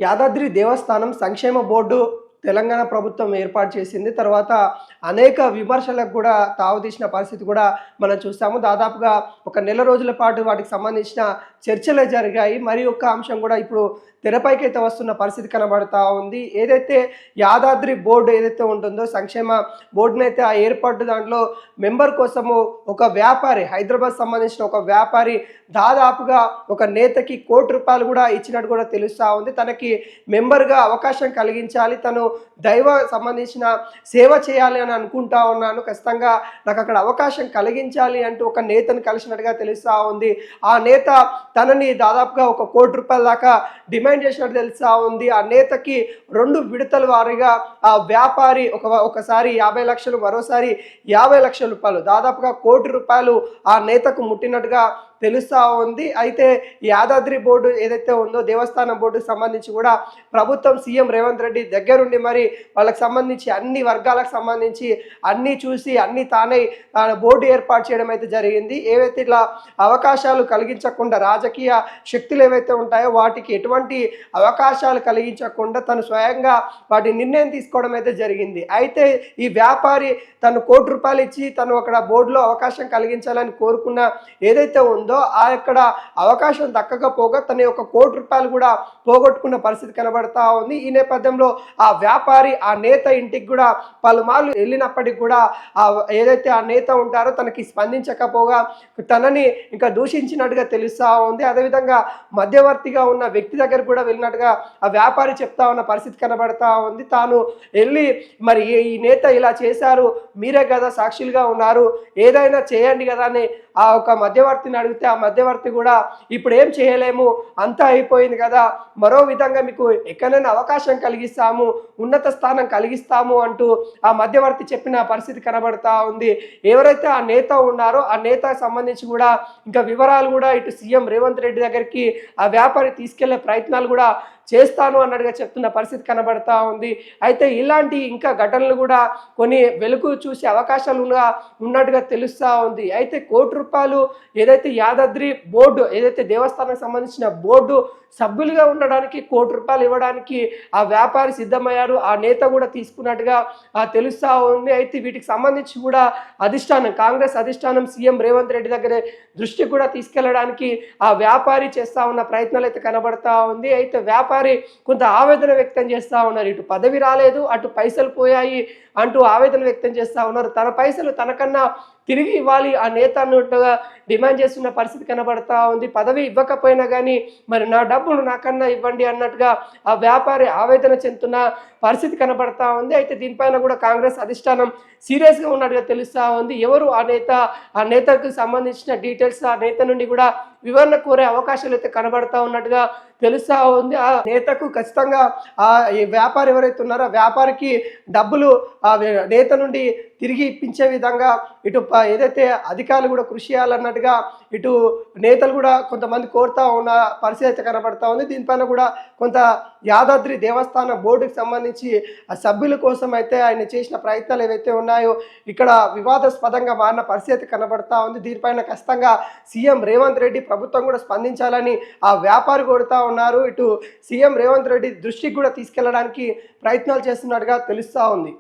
యాదాద్రి దేవస్థానం సంక్షేమ బోర్డు తెలంగాణ ప్రభుత్వం ఏర్పాటు చేసింది. తర్వాత అనేక విమర్శలకు కూడా తావుతీసిన పరిస్థితి కూడా మనం చూసాము. దాదాపుగా ఒక నెల రోజుల పాటు వాటికి సంబంధించిన చర్చలే జరిగాయి. మరి ఒక్క అంశం కూడా ఇప్పుడు తెరపైకైతే వస్తున్న పరిస్థితి కనబడతా ఉంది. ఏదైతే యాదాద్రి బోర్డు ఏదైతే ఉంటుందో సంక్షేమ బోర్డునైతే ఆ ఏర్పాటు దాంట్లో మెంబర్ కోసము ఒక వ్యాపారి, హైదరాబాద్ సంబంధించిన ఒక వ్యాపారి దాదాపుగా ఒక నేతకి ₹1,00,00,000 కూడా ఇచ్చినట్టు కూడా తెలుస్తూ ఉంది. తనకి మెంబర్గా అవకాశం కలిగించాలి, తను దైవ సంబంధించిన సేవ చేయాలి అని అనుకుంటా ఉన్నాను, ఖచ్చితంగా నాకు అక్కడ అవకాశం కలిగించాలి అంటూ ఒక నేతను కలిసినట్టుగా తెలుస్తూ ఉంది. ఆ నేత తనని దాదాపుగా ఒక ₹1,00,00,000 దాకా డిమాండ్ చేసినట్టు తెలుస్తూ ఉంది. ఆ నేతకి 2 విడతల వారీగా ఆ వ్యాపారి ఒకసారి 50 లక్షలు, మరోసారి ₹50 లక్షలు, దాదాపుగా ₹1,00,00,000 ఆ నేతకు ముట్టినట్టుగా తెలుస్తూ ఉంది. అయితే యాదాద్రి బోర్డు ఏదైతే ఉందో దేవస్థానం బోర్డుకు సంబంధించి కూడా ప్రభుత్వం సీఎం రేవంత్ రెడ్డి దగ్గరుండి మరి వాళ్ళకి సంబంధించి అన్ని వర్గాలకు సంబంధించి అన్నీ చూసి అన్నీ తానే బోర్డు ఏర్పాటు చేయడం అయితే జరిగింది. ఏవైతే ఇట్లా అవకాశాలు కలిగించకుండా రాజకీయ శక్తులు ఏవైతే ఉంటాయో వాటికి ఎటువంటి అవకాశాలు కలిగించకుండా తను స్వయంగా వాటి నిర్ణయం తీసుకోవడం అయితే జరిగింది. అయితే ఈ వ్యాపారి తను ₹1,00,00,000 ఇచ్చి తను అక్కడ బోర్డులో అవకాశం కలిగించాలని కోరుకున్న ఏదైతే ఉందో ఆ యొక్క అవకాశం దక్కకపోగా తన యొక్క ₹1,00,00,000 కూడా పోగొట్టుకున్న పరిస్థితి కనబడతా ఉంది. ఈ నేపథ్యంలో ఆ వ్యాపారి ఆ నేత ఇంటికి కూడా పలుమార్లు వెళ్ళినప్పటికీ కూడా ఏదైతే ఆ నేత ఉంటారో తనకి స్పందించకపోగా తనని ఇంకా దూషించినట్టుగా తెలుస్తూ ఉంది. అదేవిధంగా మధ్యవర్తిగా ఉన్న వ్యక్తి దగ్గర కూడా వెళ్ళినట్టుగా ఆ వ్యాపారి చెప్తా ఉన్న పరిస్థితి కనబడతా ఉంది. తాను వెళ్ళి మరి ఈ నేత ఇలా చేశారు, మీరే కదా సాక్షులుగా ఉన్నారు, ఏదైనా చేయండి కదా అని ఆ ఒక మధ్యవర్తిని అడిగితే ఆ మధ్యవర్తి కూడా ఇప్పుడు ఏం చేయలేము, అంతా అయిపోయింది కదా, మరో విధంగా మీకు ఎక్కడైనా అవకాశం కలిగిస్తాము, ఉన్నత స్థానం కలిగిస్తాము అంటూ ఆ మధ్యవర్తి చెప్పిన పరిస్థితి కనబడతా ఉంది. ఎవరైతే ఆ నేత ఉన్నారో ఆ నేతకు సంబంధించి కూడా ఇంకా వివరాలు కూడా ఇటు సీఎం రేవంత్ రెడ్డి దగ్గరికి ఆ వ్యాపారి తీసుకెళ్లే ప్రయత్నాలు కూడా చేస్తాను అన్నట్టుగా చెప్తున్న పరిస్థితి కనబడతా ఉంది. అయితే ఇలాంటి ఇంకా ఘటనలు కూడా కొన్ని వెలుగు చూసే అవకాశాలు ఉన్నట్టుగా తెలుస్తూ ఉంది. అయితే ₹1,00,00,000 ఏదైతే యాదాద్రి బోర్డు ఏదైతే దేవస్థానానికి సంబంధించిన బోర్డు సభ్యులుగా ఉండడానికి ₹1,00,00,000 ఇవ్వడానికి ఆ వ్యాపారి సిద్ధమయ్యారు, ఆ నేత కూడా తీసుకున్నట్టుగా తెలుస్తూ ఉంది. అయితే వీటికి సంబంధించి కూడా అధిష్టానం, కాంగ్రెస్ అధిష్టానం సీఎం రేవంత్ రెడ్డి దగ్గరే దృష్టి కూడా తీసుకెళ్లడానికి ఆ వ్యాపారి చేస్తా ఉన్న ప్రయత్నాలు అయితే కనబడతా ఉంది. అయితే వ్యాపారి కొంత ఆవేదన వ్యక్తం చేస్తూ ఉన్నారు. ఇటు పదవి రాలేదు, అటు పైసలు పోయాయి అంటూ ఆవేదన వ్యక్తం చేస్తూ ఉన్నారు. తన పైసలు తనకన్నా తిరిగి ఇవ్వాలి ఆ నేత అన్నట్టుగా డిమాండ్ చేస్తున్న పరిస్థితి కనబడతా ఉంది. పదవి ఇవ్వకపోయినా కానీ మరి నా డబ్బులు నాకన్నా ఇవ్వండి అన్నట్టుగా ఆ వ్యాపారి ఆవేదన చెందుతున్న పరిస్థితి కనబడతా ఉంది. అయితే దీనిపైన కూడా కాంగ్రెస్ అధిష్టానం సీరియస్గా ఉన్నట్టుగా తెలుస్తూ ఉంది. ఎవరు ఆ నేత, ఆ నేతకు సంబంధించిన డీటెయిల్స్ ఆ నేత నుండి కూడా వివరణ కోరే అవకాశాలు అయితే కనబడతా ఉన్నట్టుగా తెలుస్తూ ఉంది. ఆ నేతకు ఖచ్చితంగా ఆ వ్యాపారి ఎవరైతే ఉన్నారో ఆ వ్యాపారికి డబ్బులు ఆ నేత నుండి తిరిగి ఇప్పించే విధంగా ఇటు ఏదైతే అధికారులు కూడా కృషి చేయాలన్నట్టుగా ఇటు నేతలు కూడా కొంతమంది కోరుతా ఉన్న పరిస్థితి అయితే కనబడతా ఉంది. దీనిపైన కూడా కొంత యాదాద్రి దేవస్థాన బోర్డుకి సంబంధించి ఆ సభ్యుల కోసం అయితే ఆయన చేసిన ప్రయత్నాలు ఏవైతే ఉన్నాయో ఇక్కడ వివాదాస్పదంగా మారిన పరిస్థితి కనబడతా ఉంది. దీనిపైన ఖచ్చితంగా సీఎం రేవంత్ రెడ్డి ప్రభుత్వం కూడా స్పందించాలని ఆ వ్యాపారి కోరుతా ఉన్నారు. ఇటు సీఎం రేవంత్ రెడ్డి దృష్టికి కూడా తీసుకెళ్లడానికి ప్రయత్నాలు చేస్తున్నట్టుగా తెలుస్తూ ఉంది.